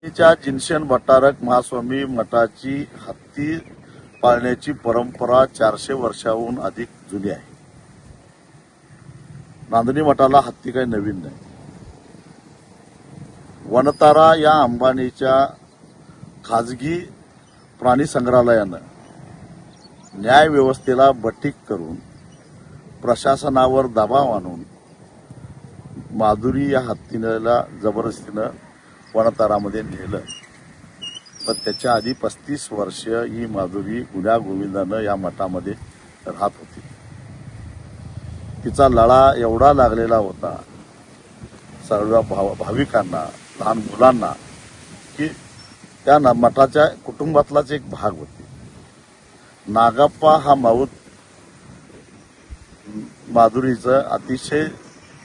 जिनशन भट्टारक महास्वामी मठाची हत्ती पाळण्याची परंपरा 400 वर्षाहून अधिक जुनी आहे. नांदणी मठाला हत्ती काही नवीन नाही. वनतारा या अंबानीच्या खाजगी प्राणी संग्रहालयानं न्याय व्यवस्थेला बटीक करून प्रशासनावर दबाव आणून माधुरी या हत्तीला जबरदस्तीनं वनतारामध्ये नेलं. पण त्याच्या आधी 35 वर्ष ही माधुरी गुण्या गोविंदानं या मठामध्ये राहत होती. तिचा लळा एवढा लागलेला होता सर्व भाविकांना, लहान मुलांना, की त्या मठाच्या कुटुंबातलाच एक भाग होती. नागप्पा हा माऊत माधुरीचं अतिशय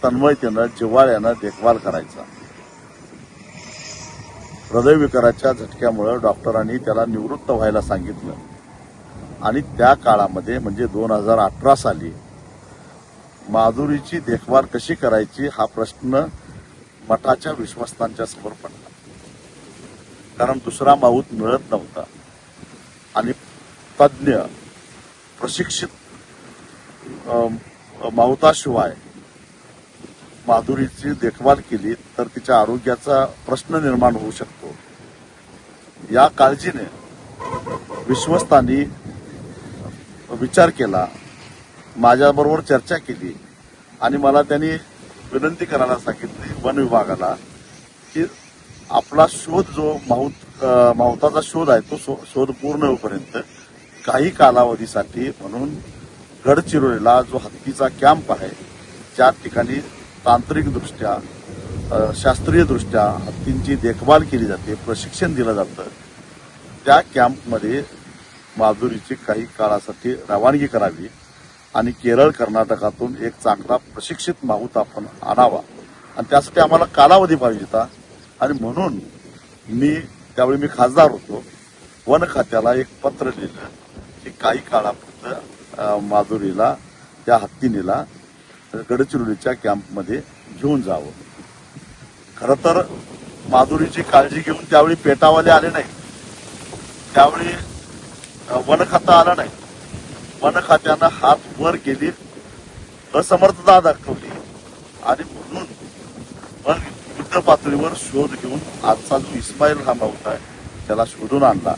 तन्मयतेनं, जिव्हाळ्यानं देखभाल करायचा. हृदयविकाराच्या झटक्यामुळे डॉक्टरांनी त्याला निवृत्त व्हायला सांगितलं आणि त्या काळामध्ये म्हणजे 2018 साली माधुरीची देखभाल कशी करायची हा प्रश्न मठाच्या विश्वस्तांच्या समोर पडला. कारण दुसरा माऊत मिळत नव्हता आणि तज्ञ प्रशिक्षित माऊताशिवाय माधुरीची देखभाल केली तर तिच्या आरोग्याचा प्रश्न निर्माण होऊ शकतो. या काळजीने विश्वस्तांनी विचार केला, माझ्याबरोबर चर्चा केली आणि मला त्यांनी विनंती करायला सांगितली वन विभागाला की आपला शोध जो माऊताचा शोध आहे तो शोध पूर्ण होईपर्यंत काही कालावधीसाठी म्हणून गडचिरोलीला जो हत्तीचा कॅम्प आहे, ज्या ठिकाणी तांत्रिकदृष्ट्या, शास्त्रीयदृष्ट्या हत्तींची देखभाल केली जाते, प्रशिक्षण दिलं जातं, त्या कॅम्पमध्ये माधुरीची काही काळासाठी रवानगी करावी आणि केरळ, कर्नाटकातून एक चांगला प्रशिक्षित माऊत आपण आणावा आणि त्यासाठी आम्हाला कालावधी पाहिजे होता. आणि म्हणून त्यावेळी मी खासदार होतो, वन खात्याला एक पत्र लिहिलं की काही काळापुरतं माधुरीला त्या हत्तीनेला गडचिरोलीच्या कॅम्पमध्ये घेऊन जावं. खरं तर माधुरीची काळजी घेऊन त्यावेळी पेटावाले आले नाही, त्यावेळी वन खातं आलं नाही. वन खात्यानं हात वर केली, असमर्थता दाखवली आणि म्हणून मग युद्ध पातळीवर शोध घेऊन आजचा जो इस्माईल हा माऊत आहे त्याला शोधून आणला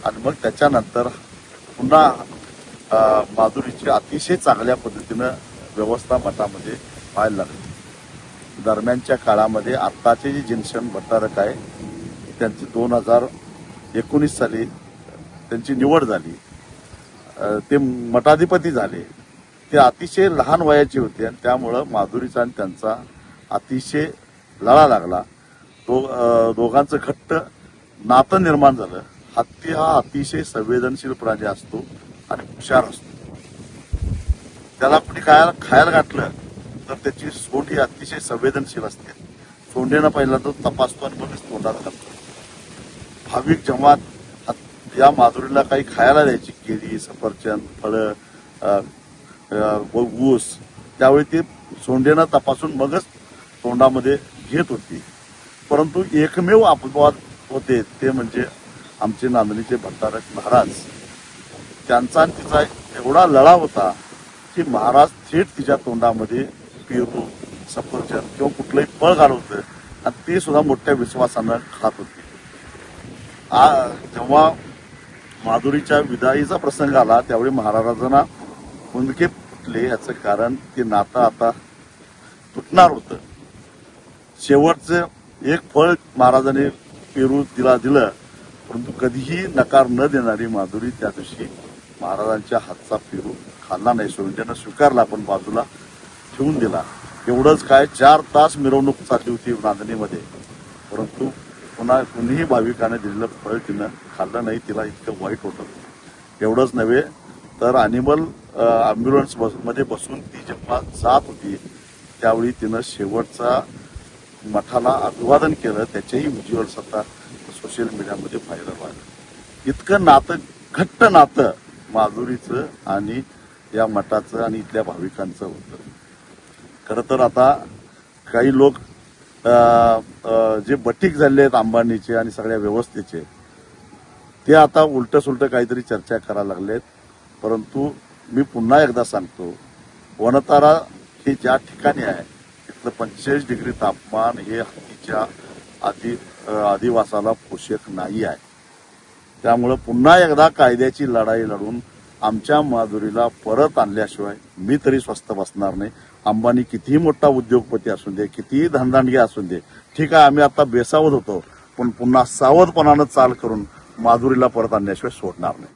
आणि मग त्याच्यानंतर पुन्हा माधुरीची अतिशय चांगल्या पद्धतीनं व्यवस्था मठामध्ये व्हायला लागली. दरम्यानच्या काळामध्ये आत्ताचे जे जिनशन भट्टारक आहे त्यांची 2019 साली त्यांची निवड झाली, ते मठाधिपती झाले. ते अतिशय लहान वयाचे होते आणि त्यामुळं माधुरीचा आणि त्यांचा अतिशय लळा लागला. दोघांचं घट्ट नातं निर्माण झालं. हत्ती हा अतिशय संवेदनशील प्राणी असतो आणि हुशार असतो. त्याला कुणी खायला घातलं तर त्याची सोंड ही अतिशय संवेदनशील असते. सोंडेनं पहिला तो तपासतो आणि मगच तोंडात घालतो. भाविक जेव्हा या माधुरीला काही खायला द्यायची, केळी, सफरचंद, फळं, ऊस, त्यावेळी ते सोंडेनं तपासून मगच तोंडामध्ये घेत होती. परंतु एकमेव अपवाद होते ते म्हणजे आमचे नांदणीचे भट्टारक महाराज. त्यांचा आणि तिचा एवढा लळा होता की महाराज थेट तिच्या तोंडामध्ये पेरू, सफरचंद किंवा कुठलंही फळ घालवतं आणि ते सुद्धा मोठ्या विश्वासानं खात होते. जेव्हा माधुरीच्या विदाईचा प्रसंग आला त्यावेळी महाराजांना मुंडके फुटले. याचं कारण ते नातं आता तुटणार होतं. शेवटचं एक फळ महाराजांनी पेरू दिलं, परंतु कधीही नकार न देणारी माधुरी त्या दिवशी महाराजांच्या हातचा पेरू खाल्ला नाही. सोंडेनं स्वीकारला पण बाजूला ठेवून दिला. एवढंच काय, 4 तास मिरवणूक चालली होती नांदणीमध्ये, परंतु पुन्हा कुणीही भाविकाने दिलेलं फळ तिनं खाल्लं नाही. तिला इतकं वाईट होतं. एवढंच नव्हे तर अॅनिमल अँब्युलन्स मध्ये बसून ती जेव्हा जात होती त्यावेळी तिनं शेवटचा मठाला अभिवादन केलं. त्याचेही व्हिज्युअल्स आता सोशल मीडियामध्ये व्हायरल व्हायला. इतकं नातं, घट्ट नातं माधुरीचं आणि या मठाचं आणि इथल्या भाविकांचं होतं. खरं तर आता काही लोक जे बटीक झाले आहेत अंबानीचे आणि सगळ्या व्यवस्थेचे, ते आता उलट सुलट काहीतरी चर्चा करायला लागलेत. परंतु मी पुन्हा एकदा सांगतो, वनतारा हे ज्या ठिकाणी आहे तिथलं 45 डिग्री तापमान हे हत्तीच्या अधिवासाला पोषक नाही आहे. त्यामुळे पुन्हा एकदा कायद्याची लढाई लढून आमच्या माधुरीला परत आणल्याशिवाय मी तरी स्वस्थ बसणार नाही. अंबानी कितीही मोठा उद्योगपती असू दे, कितीही धनदांडगे असू दे, ठीक आहे, आम्ही आता बेसावध होतो, पण पुन्हा सावधपणानं चाल करून माधुरीला परत आणल्याशिवाय सोडणार नाही.